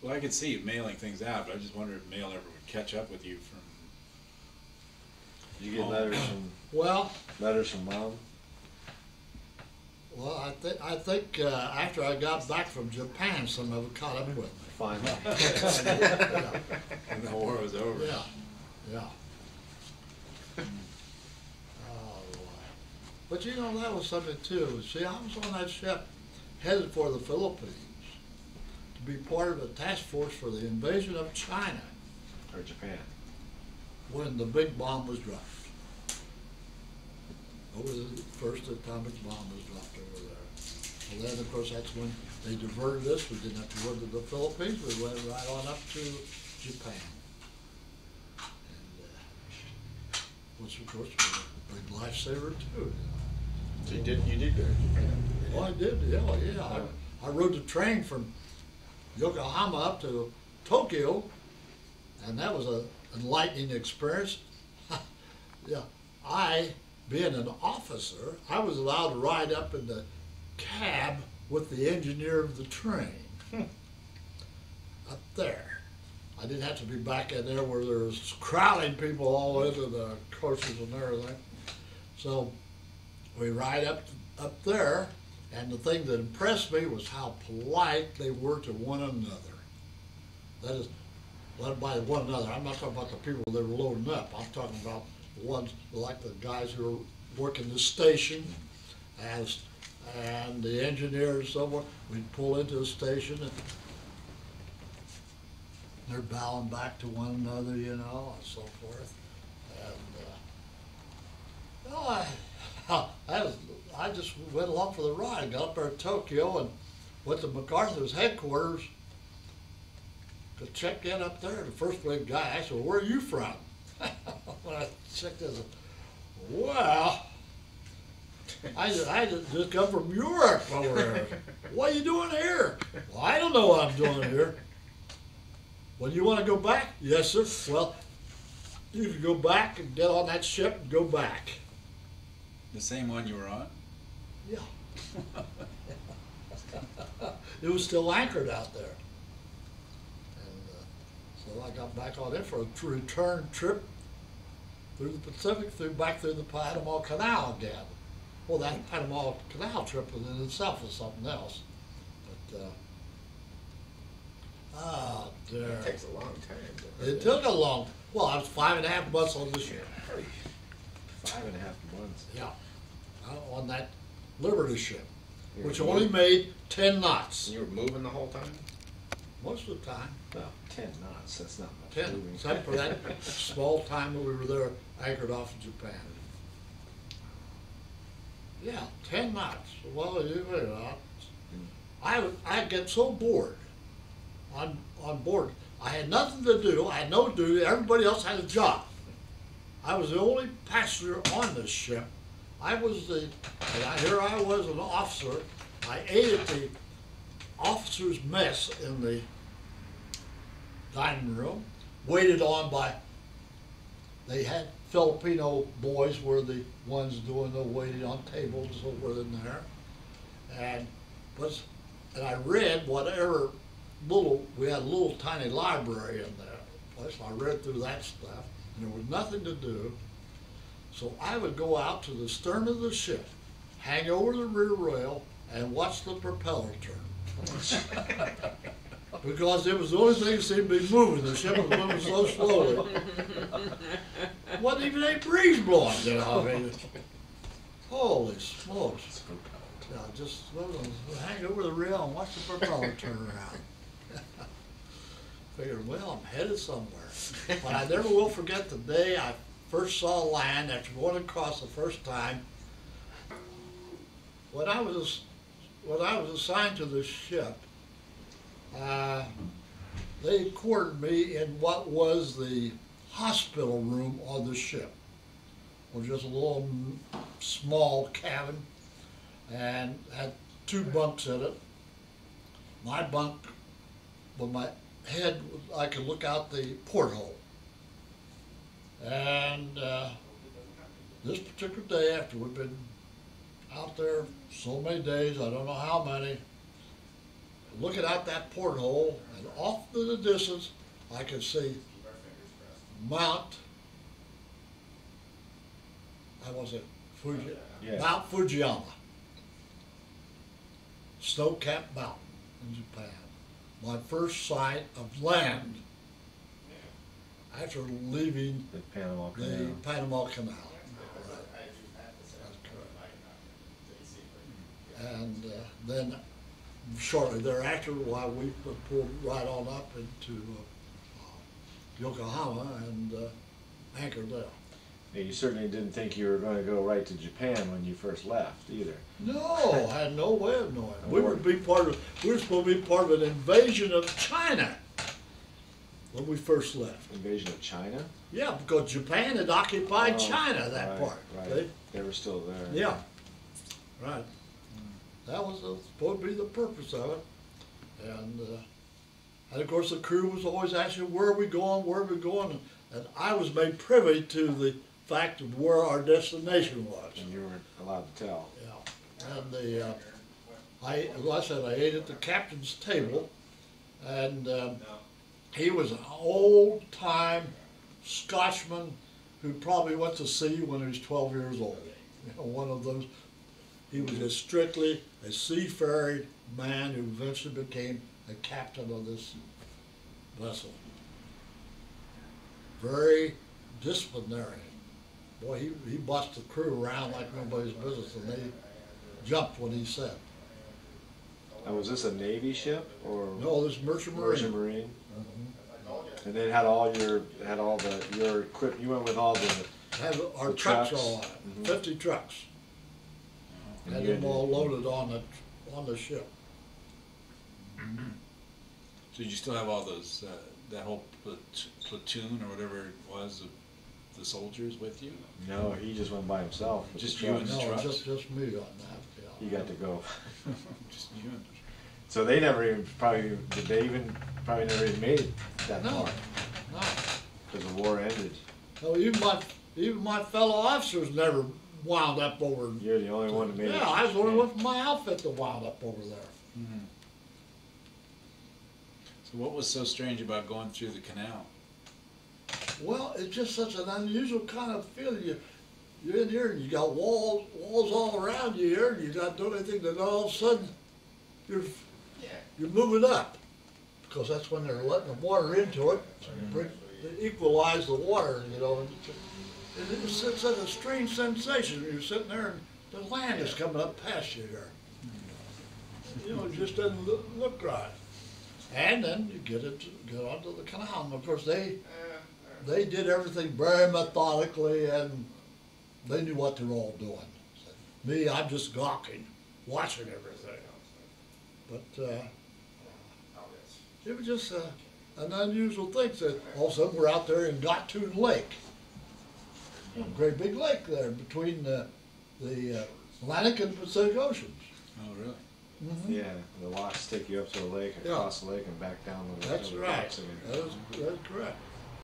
Well, I could see you mailing things out, but I just wondered if mail ever would catch up with you from. You get Well, letters from mom? well, I think after I got back from Japan, some of it caught up with me. Finally. Yeah, And the war was over. yeah, yeah. Oh, boy. But you know, that was something too. See, I was on that ship headed for the Philippines to be part of a task force for the invasion of China Or Japan. when the big bomb was dropped. Over the first atomic bomb was dropped over there. And then, of course, that's when they diverted us. We didn't have to go to the Philippines. We went right on up to Japan. And, which, of course, was a big lifesaver, too. So you did go to Japan? Oh, I did, yeah. I rode the train from Yokohama up to Tokyo, and that was a enlightening experience. Yeah, being an officer, I was allowed to ride up in the cab with the engineer of the train. Up there. I didn't have to be back in there where there was crowding people all into the coaches and everything. So we ride up there, and the thing that impressed me was how polite they were to one another. That is, by one another, I'm not talking about the people that were loading up. I'm talking about the ones like the guys who were working the station, and the engineers and so forth. We'd pull into the station, and they're bowing back to one another, you know, and so forth. And I just went along for the ride. Got up there to Tokyo and went to MacArthur's headquarters to check in up there. The first wave guy asked me, "Where are you from?" When I checked this, well, I just come from Europe over there. What are you doing here? Well, I don't know what I'm doing here. Well, you want to go back? Yes, sir. Well, you can go back and get on that ship and go back. The same one you were on? Yeah. It was still anchored out there. And so I got back on it for a return trip through the Pacific, back through the Panama Canal again. Well, that Panama Canal trip in itself was something else. But, dear. It takes a long time. It took a long, well, I was 5.5 months on the ship. 5.5 months. Yeah, on that Liberty ship, You were which moving- only made 10 knots. You were moving the whole time? Most of the time. Well, 10 knots, that's not much 10, moving. except for that small time that we were there anchored off of Japan. Yeah, 10 knots. Well, I'd get so bored on board. I had nothing to do. I had no duty. Everybody else had a job. I was the only passenger on this ship. Here I was, an officer. I ate at the officers' mess in the dining room, waited on by, they had Filipino boys were the ones doing the waiting on tables and so forth in there. And I read whatever we had a little tiny library in there. Place. I read through that stuff, and there was nothing to do. So I would go out to the stern of the ship, hang over the rear rail, and watch the propeller turn. Because it was the only thing that seemed to be moving. The ship was moving so slowly. Wasn't even a breeze blowing, you know. I mean, holy smokes. Yeah, just hang over the rail and watch the propeller turn around. Figured, well, I'm headed somewhere. But I never will forget the day I first saw land after going across the first time. When I was assigned to the ship, they quartered me in what was the hospital room on the ship. It was just a little small cabin and had 2 bunks in it. My bunk, with my head, I could look out the porthole. And this particular day, after we'd been out there so many days, I don't know how many, looking out that porthole, and off in the distance, I could see Mount, how was it, Yeah. Mount Fujiyama. Snow-capped mountain in Japan. My first sight of land after leaving The Panama the Canal. Panama Canal. And then shortly thereafter, why we pulled right on up into Yokohama and anchored there. Yeah, you certainly didn't think you were going to go right to Japan when you first left either. No, I had no way of knowing. We were supposed to be part of an invasion of China when we first left. Invasion of China? Yeah, because Japan had occupied Oh, China, that right, part. Right. They were still there. Yeah, right. That was supposed to be the purpose of it. And of course the crew was always asking, where are we going? And I was made privy to the fact of where our destination was. And you weren't allowed to tell. Yeah. And as I said, I ate at the captain's table, and he was an old-time Scotchman who probably went to sea when he was 12 years old. You know, one of those. He was just strictly a seafaring man who eventually became a captain of this vessel. Very disciplinary. Boy, he bossed the crew around like nobody's business, and they jumped when he said. And was this a Navy ship or No, this Merchant Marine. Merchant Marine? And they had all your equipment. You went with all the. Had our The trucks trucks. all on it, Mhm. 50 trucks. And Had you them had all to- loaded on the ship. So you still have all those, that whole platoon or whatever it was of the soldiers with you? No, he just went by himself. with Just the you and trucks. the No, trucks? just me on that, yeah. He got to go. Just you and. So they never even probably never even made it that No. far No. because the war ended. No, even my fellow officers never wound up over. You're the only one that made it. Yeah, I was the only one from my outfit that wound up over there. So what was so strange about going through the canal? Well, it's just such an unusual kind of feeling. You're in here and you got walls all around you here, and you're not doing anything. Then all of a sudden, you're moving up, because that's when they're letting the water into it to equalize the water, you know. And it's such a strange sensation. You're sitting there and the land is coming up past you here. You know, it just doesn't look right. And then you get onto the canal, and of course they did everything very methodically, and they knew what they were all doing. Me, I'm just gawking, watching everything. But it was just an unusual thing. So all of a sudden we're out there in Gatun Lake. A great big lake there between the Atlantic and Pacific Oceans. Oh, really? Yeah, the locks take you up to the lake, Yeah. across the lake, and back down the That's the right. docks again. That's correct.